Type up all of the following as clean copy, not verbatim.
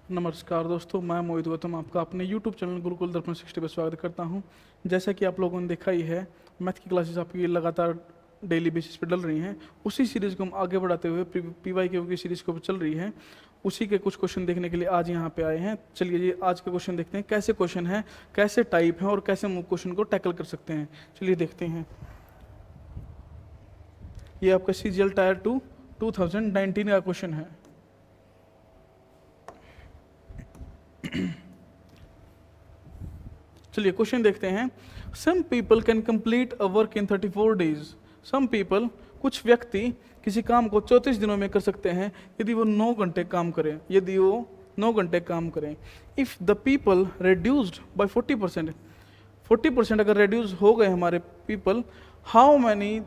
नमस्कार दोस्तों, मैं मोहित गौतम आपका अपने YouTube चैनल गुरुकुल दर्पण 60 पर स्वागत करता हूं। जैसा कि आप लोगों ने देखा ही है, मैथ की क्लासेस आपकी लगातार डेली बेसिस पे डल रही हैं। उसी सीरीज़ को हम आगे बढ़ाते हुए PYQ की सीरीज़ को चल रही है, उसी के कुछ क्वेश्चन देखने के लिए आज यहाँ पे आए हैं। चलिए जी, आज के क्वेश्चन देखते हैं कैसे क्वेश्चन हैं, कैसे टाइप हैं और कैसे हम क्वेश्चन को टैकल कर सकते हैं। चलिए देखते हैं। ये आपका CGL टायर 2 2019 का क्वेश्चन है। चलिए क्वेश्चन देखते हैं। Some people can complete a work in 34 days. Some people, कुछ व्यक्ति किसी काम को 34 दिनों में कर सकते हैं यदि वो 9 घंटे काम करें। यदि वो 9 घंटे काम करें। If the people reduced by 40%, 40% अगर reduce हो गए हमारे people, how many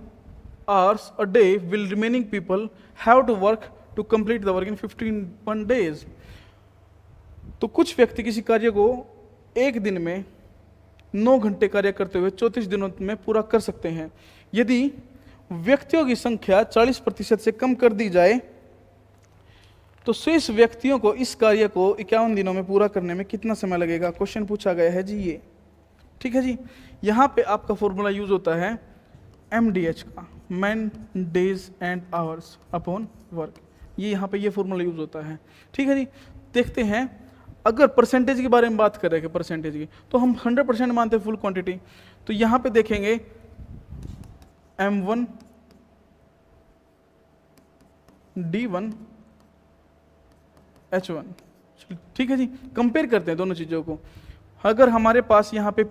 hours a day will remaining people have to work to complete the work in 15 days. तो कुछ व्यक्ति किसी कार्य को एक दिन में 9 घंटे कार्य करते हुए 34 दिनों में पूरा कर सकते हैं। यदि व्यक्तियों की संख्या 40% से कम कर दी जाए तो शेष व्यक्तियों को इस कार्य को 51 दिनों में पूरा करने में कितना समय लगेगा। क्वेश्चन पूछा गया है जी ये, ठीक है जी। यहाँ पे आपका फॉर्मूला यूज होता है MDH का, man days and hours upon work. ये यहाँ पे ये फॉर्मूला यूज होता है, ठीक है जी। देखते हैं, अगर परसेंटेज के बारे में बात कर रहे हैं परसेंटेज की, तो हम 100% मानते हैं फुल क्वांटिटी। तो यहाँ पे देखेंगे M1 D1 H1, ठीक है जी। कंपेयर करते हैं दोनों चीज़ों को। अगर हमारे पास यहाँ पे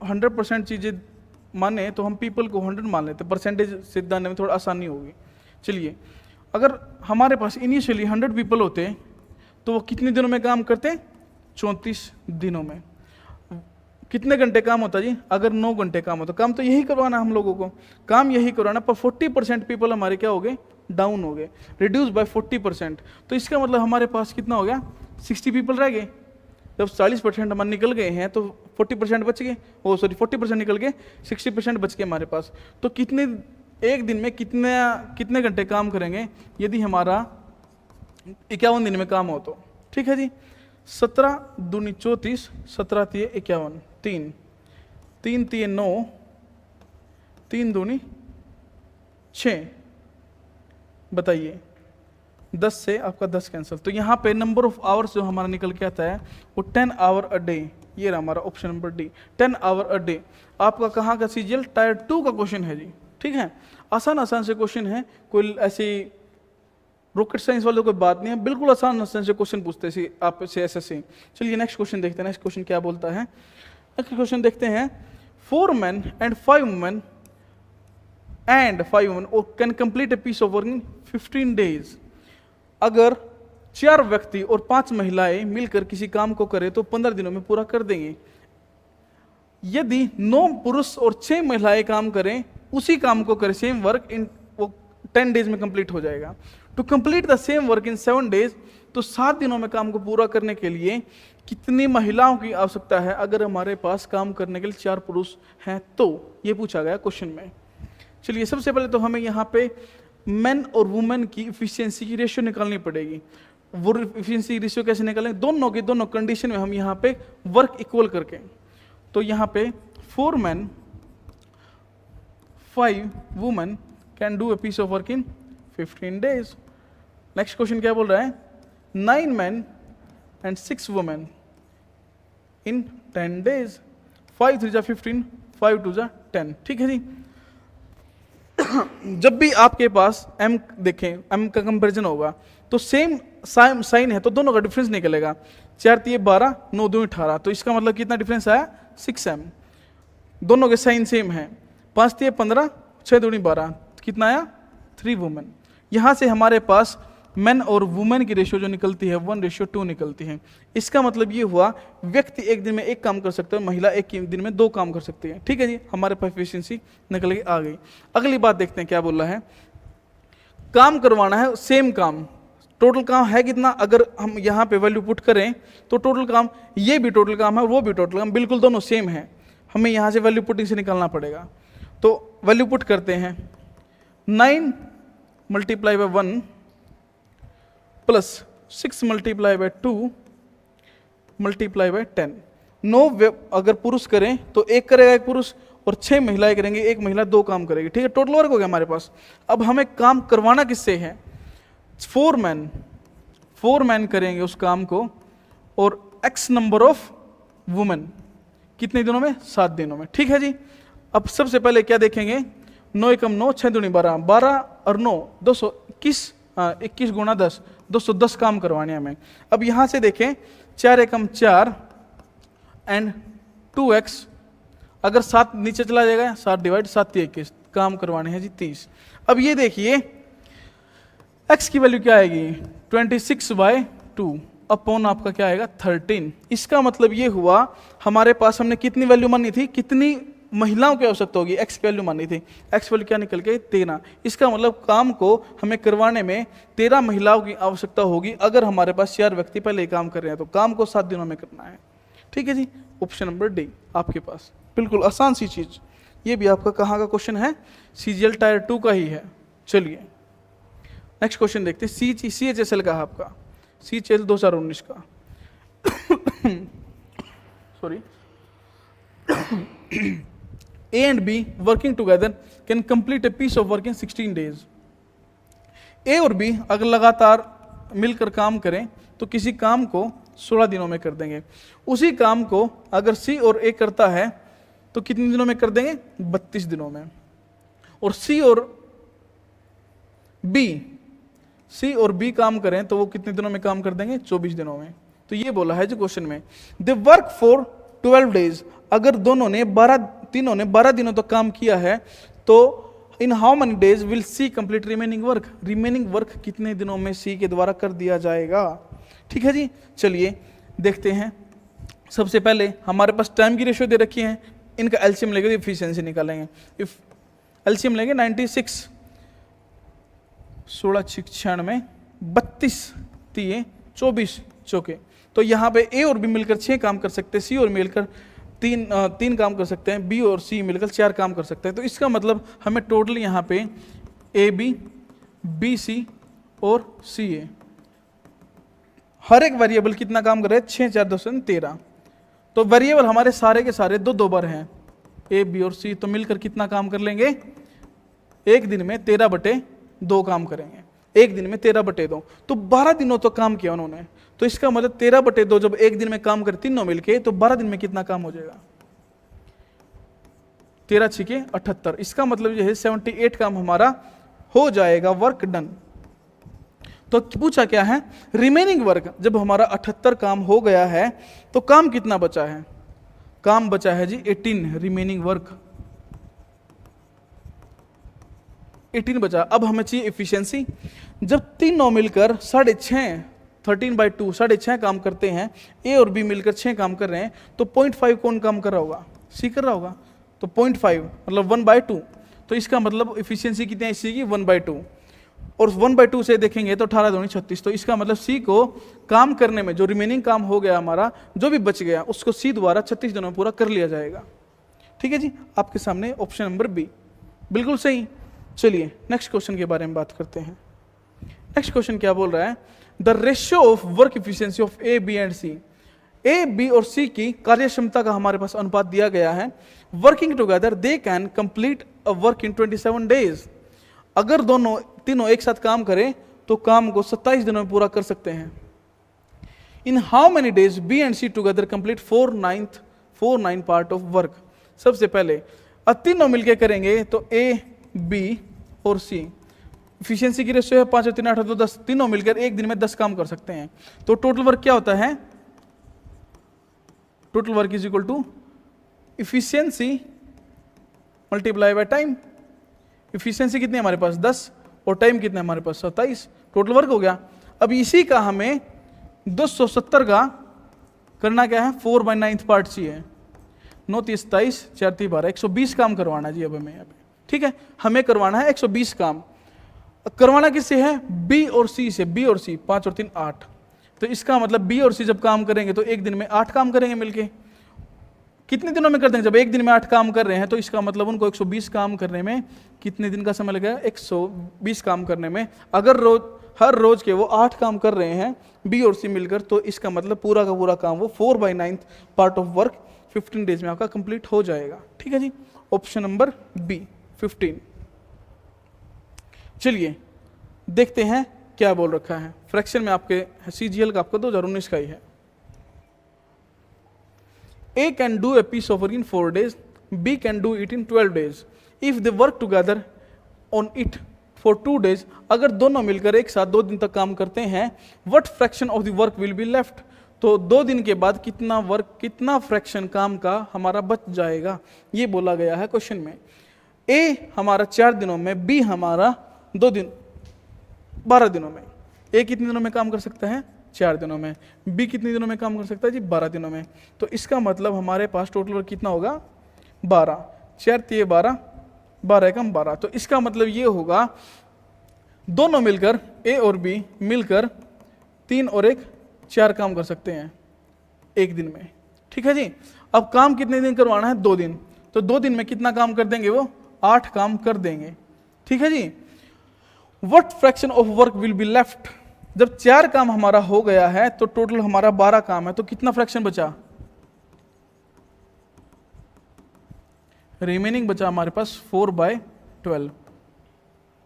100% चीज़ें माने तो हम पीपल को 100 मान लेते हैं, परसेंटेज सिद्धांत में थोड़ा आसानी होगी। चलिए, अगर हमारे पास इनिशियली 100 पीपल होते तो वो कितने दिनों में काम करते? 34 दिनों में। कितने घंटे काम होता जी? अगर 9 घंटे काम होता। काम तो यही करवाना हम लोगों को, काम यही करवाना, पर 40% पीपल हमारे क्या हो गए? डाउन हो गए, रिड्यूस बाय 40%। तो इसका मतलब हमारे पास कितना हो गया? 60 पीपल रह गए। जब 40% हमारे निकल गए हैं तो 40% बच गए, 40% निकल गए, 60% बच गए हमारे पास। तो कितने एक दिन में कितने घंटे काम करेंगे यदि हमारा 51 दिन में काम हो तो? ठीक है जी। 17 दूनी 34, 17 तिये 51, 3 तिये 9, 3 दूनी 6। बताइए, 10 से आपका 10 कैंसिल। तो यहाँ पे नंबर ऑफ आवर्स जो हमारा निकल के आता है वो 10 आवर अ डे। ये रहा हमारा option number D, 10 hour a day. आपका कहाँ का? CGL टायर 2 का क्वेश्चन है जी, ठीक है। आसान से क्वेश्चन है, कोई ऐसी रॉकेट साइंस वाले कोई बात नहीं है, बिल्कुल आसान से क्वेश्चन पूछते हैं आपसे ऐसे। चलिए नेक्स्ट क्वेश्चन देखते हैं। नेक्स्ट क्वेश्चन क्या बोलता है? नेक्स्ट क्वेश्चन देखते हैं। 4 men and 5 women can complete a piece of work in 15 days। अगर 4 व्यक्ति और 5 महिलाएं मिलकर किसी काम को करें तो 15 दिनों में पूरा कर देंगे। यदि 9 पुरुष और 6 महिलाएं काम करें, उसी काम को करें, सेम वर्क इन, वो 10 डेज में कंप्लीट हो जाएगा। To complete the same work in 7 days, तो 7 दिनों में काम को पूरा करने के लिए कितनी महिलाओं की आवश्यकता है अगर हमारे पास काम करने के लिए 4 पुरुष हैं तो? ये पूछा गया क्वेश्चन में। चलिए, सबसे पहले तो हमें यहाँ पे मेन और वुमेन की इफिशियंसी की रेशियो निकालनी पड़ेगी। वो इफिशियंसी रेशियो कैसे निकालें? दोनों कंडीशन में हम यहाँ पे वर्क इक्वल करके। तो यहाँ पे 4 men 5 women can do a piece of work in 15 days। Next question क्या बोल रहा है? 9 men and 6 women in 10 days। 5 3 जा 15, 5 2 जा 10। ठीक है जी। जब भी आपके पास m देखें, m का कंपेरिजन होगा तो सेम साइन है तो दोनों का डिफरेंस निकलेगा। 4 तिये 12, 9 दूनी 18, तो इसका मतलब कितना डिफरेंस आया? 6m। दोनों के साइन सेम है। 5 तिये 15, 6 दूनी 12, कितना आया? 3 वुमेन। यहाँ से हमारे पास मेन और वुमेन की रेशियो जो निकलती है 1:2 निकलती है। इसका मतलब ये हुआ व्यक्ति एक दिन में एक काम कर सकता है, महिला एक दिन में 2 काम कर सकती है। ठीक है जी, हमारे पास एफिशिएंसी निकल के आ गई। अगली बात देखते हैं क्या बोल रहा है। काम करवाना है, सेम काम, टोटल काम है कितना? अगर हम यहाँ पे वैल्यू पुट करें तो टोटल काम, ये भी टोटल काम है, वो भी टोटल काम, बिल्कुल दोनों सेम है। हमें यहाँ से वैल्यू पुटिंग से निकालना पड़ेगा। तो वैल्यू पुट करते हैं। 9 × 1 प्लस 6 × 2 मल्टीप्लाई बाय 10। 9 अगर पुरुष करें तो 1 करेगा एक पुरुष, और 6 महिलाएं करेंगे, 1 महिला 2 काम करेगी। ठीक है, टोटल वर्क हो गया हमारे पास। अब हमें काम करवाना किससे है? 4 मैन करेंगे उस काम को, और x नंबर ऑफ वुमेन कितने दिनों में? 7 दिनों में। ठीक है जी। अब सबसे पहले क्या देखेंगे? 9 एकम 9, 6 दूनी 12, 12 और 9 221, 21 गुणा 10, 210 काम करवाने हमें। अब यहां से देखें, 4 एकम 4 एंड 2x, अगर 7 नीचे चला जाएगा, 7 डिवाइड 7 21 काम करवाने हैं जी 30। अब ये देखिए x की वैल्यू क्या आएगी? 26/2 अपॉन आपका क्या आएगा? 13। इसका मतलब ये हुआ हमारे पास हमने कितनी वैल्यू मानी थी, कितनी महिलाओं की आवश्यकता होगी, x की वैल्यू मानी थी। x वैल्यू क्या निकल के? 13। इसका मतलब काम को हमें करवाने में 13 महिलाओं की आवश्यकता होगी। अगर हमारे पास 4 व्यक्ति पहले काम कर रहे हैं तो काम को 7 दिनों में करना है। ठीक है जी, ऑप्शन नंबर डी आपके पास। बिल्कुल आसान सी चीज। ये भी आपका कहाँ का क्वेश्चन है? CGL टायर 2 का ही है। चलिए नेक्स्ट क्वेश्चन देखते हैं। CHSL का है आपका, CHL 2019 का। Sorry. A and B working together can complete a piece of work in 16 days. A और B अगर लगातार मिलकर काम करें तो किसी काम को 16 दिनों में कर देंगे। उसी काम को अगर C और A करता है तो कितने दिनों में कर देंगे? 32 दिनों में। और C और B काम करें तो वो कितने दिनों में काम कर देंगे? 24 दिनों में। तो ये बोला है जो क्वेश्चन में, दे वर्क फॉर 12 डेज। अगर तीनों ने 12 दिनों तक काम किया है तो इन how many days will see complete remaining work? Remaining work कितने दिनों में सी के द्वारा कर दिया जाएगा? ठीक है जी। चलिए देखते हैं। सबसे पहले हमारे पास टाइम की रेशियो दे रखी है, इनका एलसीएम लेंगे तो इफिशिएंसी निकालेंगे। इफ एलसीएम लेंगे 96, 16 96, 32 3 24 चौके। तो यहाँ पे ए और बी मिलकर 6 काम कर सकते हैं, सी और मिलकर 3 काम कर सकते हैं, बी और सी मिलकर 4 काम कर सकते हैं। तो इसका मतलब हमें टोटल यहाँ पे ए बी, बी सी और सी ए हर एक वेरिएबल कितना काम कर रहे हैं? 6 4 10 13। तो वेरिएबल हमारे सारे के सारे 2 बार हैं, ए बी और सी। तो मिलकर कितना काम कर लेंगे? एक दिन में 13/2 काम करेंगे। एक दिन में 13/2, तो 12 दिनों तो काम किया उन्होंने। तो इसका मतलब 13/2 जब एक दिन में काम कर तीनों मिलके, तो 12 दिन में कितना काम हो जाएगा? 13 छिके 78। इसका मतलब यह है 78 काम हमारा हो जाएगा, वर्क डन। तो पूछा क्या है? Remaining work. जब हमारा 78 काम हो गया है तो काम कितना बचा है? काम बचा है जी 18 रिमेनिंग वर्क, 18 बचा। अब हमें चाहिए इफिशिएंसी। जब तीनों मिलकर 6.5 13/2 6.5 काम करते हैं, ए और बी मिलकर 6 काम कर रहे हैं, तो 0.5 कौन काम कर रहा होगा? सी कर रहा होगा। तो 0.5 मतलब 1/2। तो इसका मतलब इफिशिएंसी कितनी है सी की? 1/2। और 1/2 से देखेंगे तो 18 दूनी 36। तो इसका मतलब सी को काम करने में जो रिमेनिंग काम हो गया हमारा, जो भी बच गया उसको सी द्वारा 36 दिनों में पूरा कर लिया जाएगा। ठीक है जी, आपके सामने ऑप्शन नंबर बी बिल्कुल सही। चलिए नेक्स्ट क्वेश्चन के बारे में बात करते हैं। नेक्स्ट क्वेश्चन क्या बोल रहा है? The ratio of work efficiency of A B and C. A B और सी की कार्य क्षमता का हमारे पास अनुपात दिया गया है। Working together they can complete a work in 27 days. अगर तीनों एक साथ काम करें तो काम को 27 दिनों में पूरा कर सकते हैं। In how many days B and C together complete 4/9 part of work. सबसे पहले तीनों मिलकर करेंगे तो ए बी और सी, इफिशिएंसी की रेशियो है 5 और 3 8 2 10, तीनों मिलकर एक दिन में 10 काम कर सकते हैं। तो टोटल वर्क क्या होता है? Total work is equal to efficiency multiply by time. Efficiency कितनी है हमारे पास? 10, और टाइम कितना है हमारे पास? 27। टोटल वर्क हो गया। अब इसी का हमें 270 का करना क्या है? 4/9 पार्ट चाहिए। 9 30 27 4 3 12 120 काम करवाना जी अब हमें यहाँ पे। ठीक है, हमें करवाना है 120 काम। करवाना किससे है? बी और सी से। बी और सी 5 और 3 8। तो इसका मतलब बी और सी जब काम करेंगे तो एक दिन में 8 काम करेंगे मिलके। कितने दिनों में कर देंगे? जब एक दिन में 8 काम कर रहे हैं तो इसका मतलब उनको 120 काम करने में कितने दिन का समय लगेगा? 120 काम करने में। अगर रोज हर रोज के वो 8 काम कर रहे हैं बी और सी मिलकर, तो इसका मतलब पूरा का पूरा काम वो 4/9 पार्ट ऑफ वर्क 15 डेज में आपका कंप्लीट हो जाएगा। ठीक है जी, ऑप्शन नंबर बी 15। चलिए देखते हैं क्या बोल रखा है। फ्रैक्शन में आपके सीजीएल का आपका 2019 का ही है। A can do a piece of work in 4 days, B can do it in 12 days. If they work together on it for 2 days, अगर दोनों मिलकर एक साथ 2 दिन तक काम करते हैं, what fraction of the work will be left? तो 2 दिन के बाद कितना वर्क, कितना फ्रैक्शन काम का हमारा बच जाएगा, ये बोला गया है क्वेश्चन में। A हमारा 4 दिनों में, B हमारा 2 दिन 12 दिनों में। A कितने दिनों में काम कर सकता है? 4 दिनों में। बी कितने दिनों में काम कर सकता है जी? 12 दिनों में। तो इसका मतलब हमारे पास टोटल वर्क कितना होगा? 12, 4 3 12, 12 एकम 12। तो इसका मतलब ये होगा दोनों मिलकर, ए और बी मिलकर 3 और 1 4 काम कर सकते हैं एक दिन में। ठीक है जी। अब काम कितने दिन करवाना है? 2 दिन। तो 2 दिन में कितना काम कर देंगे वो? 8 काम कर देंगे। ठीक है जी। What fraction of work will be left? जब 4 काम हमारा हो गया है तो टोटल हमारा 12 काम है, तो कितना फ्रैक्शन बचा? रिमेनिंग बचा हमारे पास 4/12।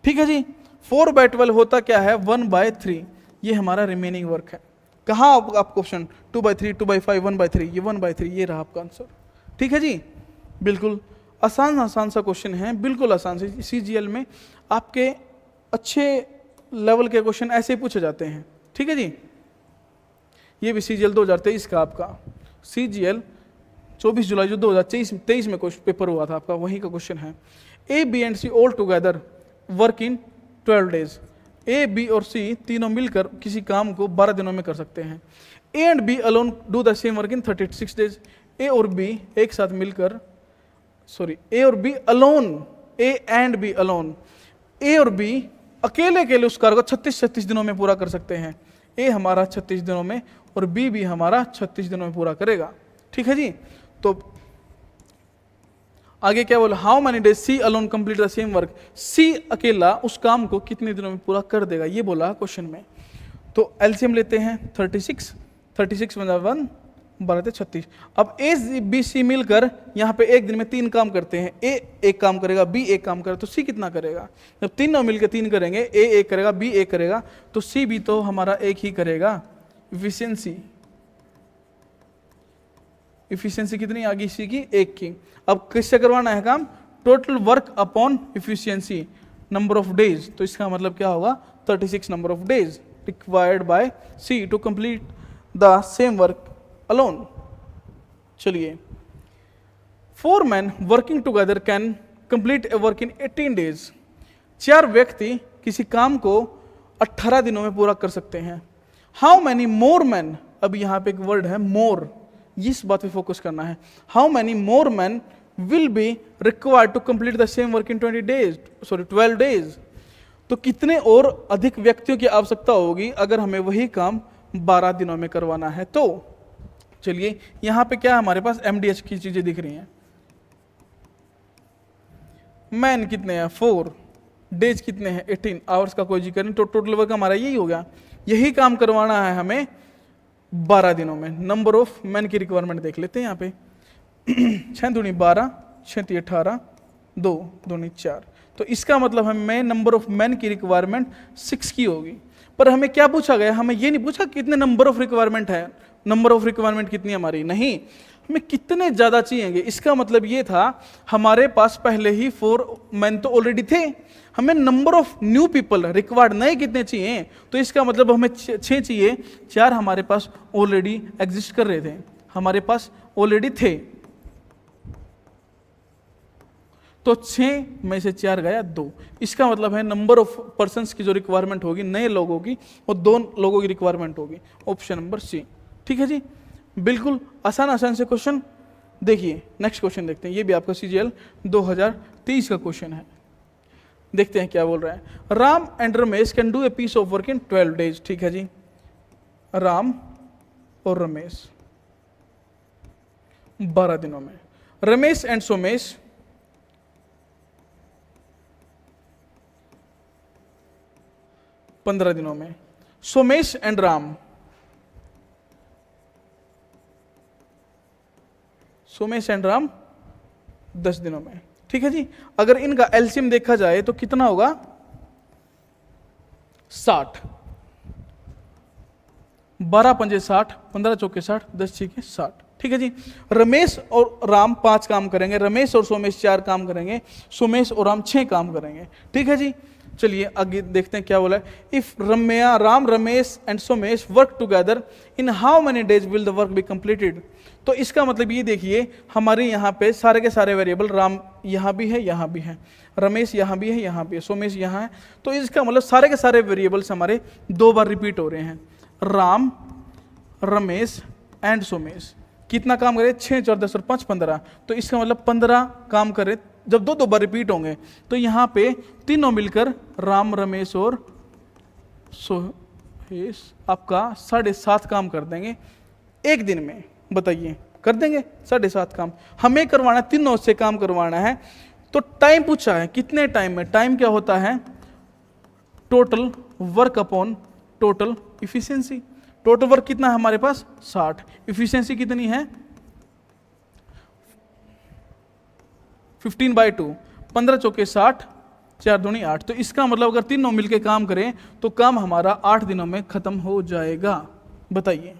ठीक है जी। 4/12 होता क्या है? 1/3। ये हमारा रिमेनिंग वर्क है। कहाँ आपको ऑप्शन 2/3, 2/5, 1/3? ये 1/3, ये रहा आपका आंसर। ठीक है जी। बिल्कुल आसान सा क्वेश्चन है, बिल्कुल आसान से। सीजीएल में आपके अच्छे लेवल के क्वेश्चन ऐसे ही पूछे जाते हैं। ठीक है जी। ये भी सीजीएल 2023 का आपका सीजीएल 24 जुलाई जो 2023 में क्वेश्चन पेपर हुआ था आपका, वही का क्वेश्चन है। A B and C all together work in 12 days. A B और सी तीनों मिलकर किसी काम को 12 दिनों में कर सकते हैं। A and B alone do the same work in 36 days. A और बी एक साथ मिलकर, सॉरी, ए और B alone, A and B alone, A और बी अकेले अकेले उस कार्य को 36 दिनों में पूरा कर सकते हैं। ए हमारा 36 दिनों में और बी भी हमारा 36 दिनों में पूरा करेगा। ठीक है जी। तो आगे क्या बोला? How many days C alone complete the same work. C अकेला उस काम को कितने दिनों में पूरा कर देगा, ये बोला क्वेश्चन में। तो एलसीएम लेते हैं 36 मतलब 1 12 36। अब ए बी सी मिलकर यहाँ पे एक दिन में 3 काम करते हैं। ए एक काम करेगा, बी एक काम करेगा, तो सी कितना करेगा? जब तीनों मिलकर 3 करेंगे, ए एक करेगा, बी एक करेगा, तो सी भी तो हमारा एक ही करेगा। इफिशियंसी कितनी आ गई सी की? 1 की। अब किससे करवाना है काम? Total work upon efficiency number of days. तो इसका मतलब क्या होगा? 36 number of days required by C to complete the same work alone. चलिए, 4 men working together can complete a work in 18 days. 4 व्यक्ति किसी काम को 18 दिनों में पूरा कर सकते हैं। How many more man? अब यहाँ पे एक वर्ड है मोर, इस बात पे फोकस करना है। How many more man will be required to complete the same work in 12 days. तो कितने और अधिक व्यक्तियों की आवश्यकता होगी अगर हमें वही काम 12 दिनों में करवाना है? तो चलिए, यहां पे क्या हमारे पास एमडीएच की चीजें दिख रही हैं। मैन कितने हैं? 4, डेज कितने हैं? 18, आवर्स का कोई जिक्र नहीं। तो टोटल वर्क हमारा यही हो गया। यही काम करवाना है हमें 12 दिनों में। नंबर ऑफ मैन की रिक्वायरमेंट देख लेते हैं यहाँ पे। 6 दूनी 12, 6 3 18, 2 दूनी 4। तो इसका मतलब हमें नंबर ऑफ मैन की रिक्वायरमेंट 6 की होगी। पर हमें क्या पूछा गया? हमें ये नहीं पूछा कितने नंबर ऑफ रिक्वायरमेंट है, नंबर ऑफ रिक्वायरमेंट कितनी हमारी, नहीं, हमें कितने ज़्यादा चाहिए। इसका मतलब ये था हमारे पास पहले ही 4 मैन तो ऑलरेडी थे, हमें number of new people required नए कितने चाहिए। तो इसका मतलब हमें 6 चाहिए। 4 हमारे पास ऑलरेडी एग्जिस्ट कर रहे थे, हमारे पास ऑलरेडी थे। तो 6 में से 4 गया 2। इसका मतलब है नंबर ऑफ पर्सन्स की जो रिक्वायरमेंट होगी नए लोगों की, वो 2 लोगों की रिक्वायरमेंट होगी। Option number C. ठीक है जी। बिल्कुल आसान से क्वेश्चन। देखिए नेक्स्ट क्वेश्चन देखते हैं। ये भी आपका सीजीएल 2023 का क्वेश्चन है। देखते हैं क्या बोल रहा है। Ram and Ramesh can do a piece of work in 12 days. ठीक है जी। राम और रमेश 12 दिनों में। रमेश एंड सोमेश 15 दिनों में। सोमेश एंड राम, सोमेश एंड राम 10 दिनों में। ठीक है जी। अगर इनका एलसीएम देखा जाए तो कितना होगा? 60। 12 पंजे 60, 15 चौके 60, 10 छीके 60। ठीक है जी। रमेश और राम 5 काम करेंगे, रमेश और सोमेश 4 काम करेंगे, सोमेश और राम 6 काम करेंगे। ठीक है जी। चलिए आगे देखते हैं क्या बोला है। If Ramya, Ram, Ramesh and Somesh work together in how many days will the work be completed. तो इसका मतलब ये देखिए, हमारे यहाँ पे सारे के सारे वेरिएबल, राम यहाँ भी है, यहाँ भी है, रमेश यहाँ भी है, यहाँ भी है, सोमेश यहाँ है। तो इसका मतलब सारे के सारे वेरिएबल्स हमारे 2 बार रिपीट हो रहे हैं। राम, रमेश एंड सोमेश कितना काम करे? 6 4 10 और 5 15। तो इसका मतलब 15 काम करे। जब 2 बार रिपीट होंगे तो यहाँ पे तीनों मिलकर राम, रमेश और सोमेश आपका 7.5 काम कर देंगे एक दिन में। बताइए, कर देंगे 7.5 काम? हमें करवाना, तीनों से काम करवाना है। तो टाइम पूछा है, कितने टाइम में? टाइम क्या होता है? Total work upon total efficiency. Total work कितना है हमारे पास? 60। इफिशियंसी कितनी है? 15/2, 15 चौके 60, 4 दूनी 8। तो इसका मतलब अगर तीनों मिलके काम करें तो काम हमारा 8 दिनों में खत्म हो जाएगा। बताइए,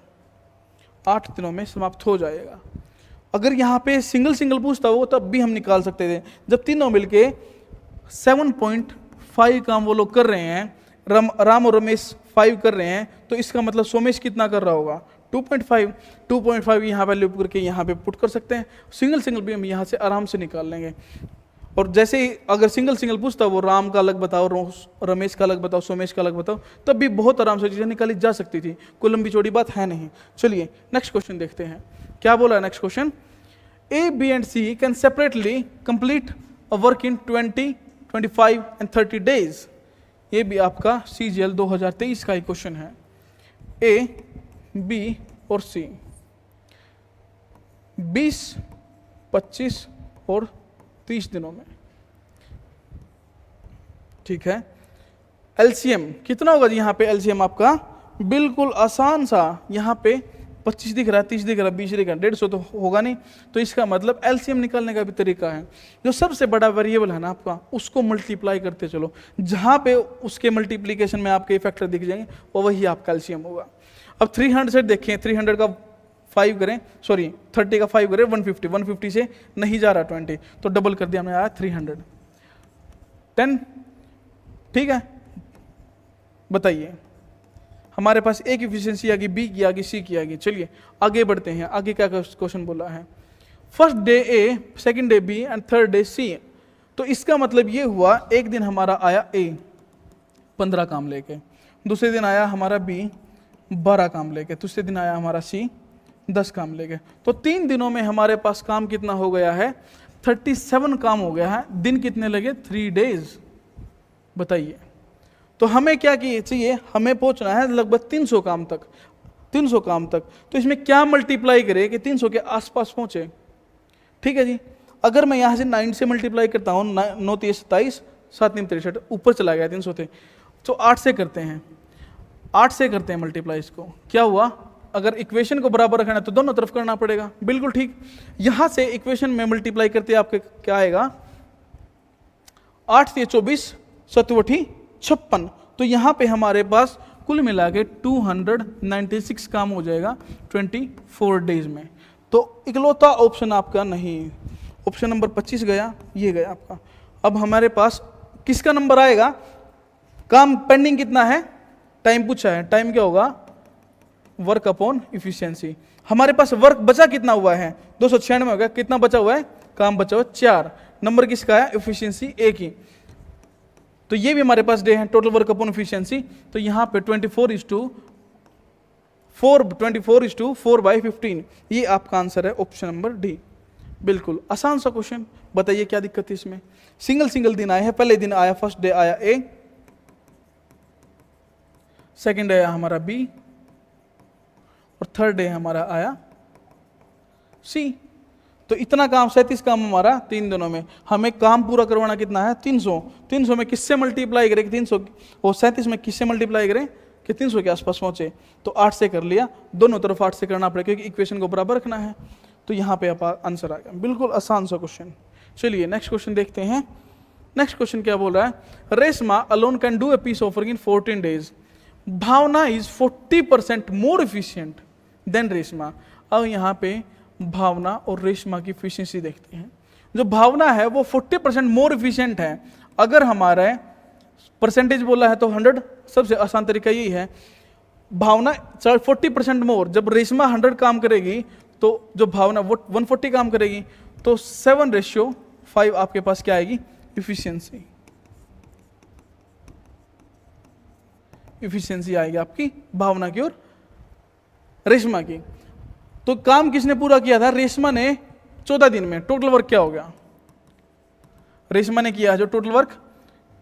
8 दिनों में समाप्त हो जाएगा। अगर यहाँ पे सिंगल सिंगल पूछता हो तब भी हम निकाल सकते थे। जब तीनों मिलके 7.5 काम वो लोग कर रहे हैं, राम और रमेश 5 कर रहे हैं, तो इसका मतलब सोमेश कितना कर रहा होगा? 2.5। 2.5 यहाँ वैल्यू करके यहाँ पे पुट कर सकते हैं। सिंगल सिंगल भी हम यहाँ से आराम से निकाल लेंगे। और जैसे ही अगर सिंगल सिंगल पूछता वो राम का अलग बताओ, रमेश का अलग बताओ, सोमेश का अलग बताओ, तब भी बहुत आराम से चीज़ें निकाली जा सकती थी। कोई लंबी चौड़ी बात है नहीं। चलिए नेक्स्ट क्वेश्चन देखते हैं क्या बोला है। Next question, A, B and C can separately complete a work in 20, 25 and 30 days. ये भी आपका CGL 2023 का ही क्वेश्चन है। ए, बी और सी 20, 25 और 30 दिनों में। ठीक है। एलसीएम कितना होगा जी? यहाँ पे एलसीएम आपका बिल्कुल आसान सा, यहाँ पे 25 दिख रहा है, 30 दिख रहा है, 20 दिख रहा है, 150 तो होगा नहीं। तो इसका मतलब एलसीएम निकालने का भी तरीका है। जो सबसे बड़ा वेरिएबल है ना आपका, उसको मल्टीप्लाई करते चलो, जहाँ पे उसके मल्टीप्लीकेशन में आपके फैक्टर दिख जाएंगे वो वही आपका एलसीएम होगा। अब 300 से देखें, 300 का 5 करें, सॉरी 30 का 5 करें, 150, 150 से नहीं जा रहा 20, तो डबल कर दिया हमने, आया 300। 10। ठीक है। बताइए, हमारे पास ए की इफिशियंसी आ गई, बी की आ गई, सी की आ गई। चलिए आगे बढ़ते हैं। आगे क्या क्वेश्चन बोला है? First day A, second day B and third day C. तो इसका मतलब ये हुआ, एक दिन हमारा आया ए 15 काम लेके, दूसरे दिन आया हमारा बी 12 काम लेके, तीसरे दिन आया हमारा सी 10 काम लेके। तो 3 दिनों में हमारे पास काम कितना हो गया है? 37 काम हो गया है। दिन कितने लगे? 3 डेज। बताइए, तो हमें क्या चाहिए? हमें पहुंचना है लगभग 300 काम तक, 300 काम तक। तो इसमें क्या मल्टीप्लाई करें कि 300 के आसपास पहुंचे? ठीक है जी। अगर मैं यहाँ से 9 से मल्टीप्लाई करता हूँ, 9 3 27, 7 3 63, ऊपर चला गया 300 थे, तो 8 से करते हैं, 8 से करते हैं मल्टीप्लाई। इसको क्या हुआ? अगर इक्वेशन को बराबर रखना है तो दोनों तरफ करना पड़ेगा। बिल्कुल ठीक। यहाँ से इक्वेशन में मल्टीप्लाई करते आपके क्या आएगा? 8 से 24, 7 56। तो यहाँ पे हमारे पास कुल मिला के 296 काम हो जाएगा 24 डेज में। तो इकलौता ऑप्शन आपका नहीं, ऑप्शन नंबर 25 गया, ये गया आपका। अब हमारे पास किसका नंबर आएगा? काम पेंडिंग कितना है? टाइम पूछा है, टाइम क्या होगा? Work upon efficiency. हमारे पास वर्क बचा कितना हुआ है? 296 हो गया। कितना बचा हुआ है? काम बचा हुआ 4। नंबर किसका है? इफिशियंसी ए की। तो ये भी हमारे पास डे है, टोटल वर्क अपॉन इफिशियंसी। तो यहाँ पे 24/15। ये आपका आंसर है ऑप्शन नंबर डी। बिल्कुल आसान सा क्वेश्चन। बताइए क्या दिक्कत है इसमें? सिंगल सिंगल दिन आए हैं। पहले दिन आया, फर्स्ट डे आया ए, सेकेंड डे आया हमारा बी, और थर्ड डे हमारा आया सी। तो इतना काम 37 काम हमारा 3 दिनों में। हमें काम पूरा करवाना कितना है 300। 300 में किससे मल्टीप्लाई करें कि 300 वो 37 में किससे मल्टीप्लाई करें कि 300 के आसपास पहुंचे। तो 8 से कर लिया, दोनों तरफ 8 से करना पड़ेगा क्योंकि इक्वेशन को बराबर रखना है। तो यहाँ पे आंसर आ गया, बिल्कुल आसान सा क्वेश्चन। चलिए नेक्स्ट क्वेश्चन देखते हैं। नेक्स्ट क्वेश्चन क्या बोल रहा है, Reshma alone can do a piece of work in 14 days। Bhavana is 40% more efficient than Reshma. अब यहाँ पे भावना और रेशमा की एफिशिएंसी देखते हैं। जो भावना है वो 40% मोर एफिशिएंट है। अगर हमारा परसेंटेज बोला है तो 100, सबसे आसान तरीका यही है। भावना 40% मोर, जब रेशमा 100 काम करेगी तो जो भावना वो 140 काम करेगी, तो 7:5 आपके पास क्या आएगी, इफिशियंसी। इफिशियंसी आएगी आपकी भावना की और रेशमा की। तो काम किसने पूरा किया था, रेशमा ने 14 दिन में। टोटल वर्क क्या हो गया, रेशमा ने किया जो total work,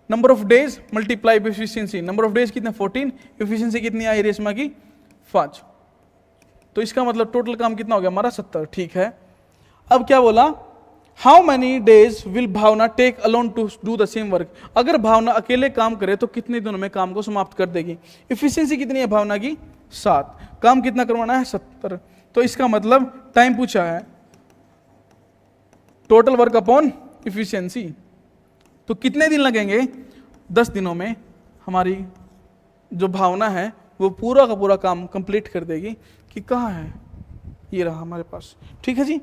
number of days multiply by efficiency. Number of days कितने 14, एफिशिएंसी कितनी आई रेशमा की 5। तो इसका मतलब टोटल काम कितना हो गया हमारा 70। ठीक है, अब क्या बोला, how many days will Bhavana take alone to do the same work. अगर भावना अकेले काम करे तो कितने दिनों में काम को समाप्त कर देगी। एफिशिएंसी कितनी है भावना की 7, काम कितना करवाना है 70। तो इसका मतलब टाइम पूछा है, टोटल वर्क अपॉन एफिशिएंसी। तो कितने दिन लगेंगे, 10 दिनों में हमारी जो भावना है वो पूरा का पूरा काम कंप्लीट कर देगी। कि कहाँ है, ये रहा हमारे पास। ठीक है जी,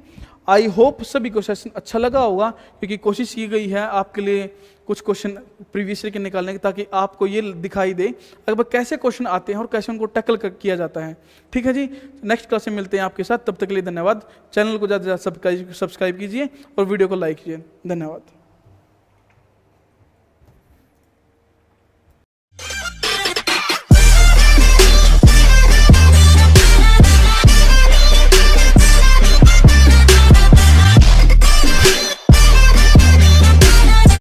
आई होप सभी को सेशन अच्छा लगा होगा, क्योंकि कोशिश की गई है आपके लिए कुछ क्वेश्चन प्रीवियस ईयर के निकालने की, ताकि आपको ये दिखाई दे अगर कैसे क्वेश्चन आते हैं और कैसे उनको टैकल किया जाता है। ठीक है जी, नेक्स्ट क्लास में मिलते हैं आपके साथ, तब तक के लिए धन्यवाद। चैनल को ज़्यादा से ज़्यादा सब्सक्राइब कीजिए और वीडियो को लाइक कीजिए। धन्यवाद।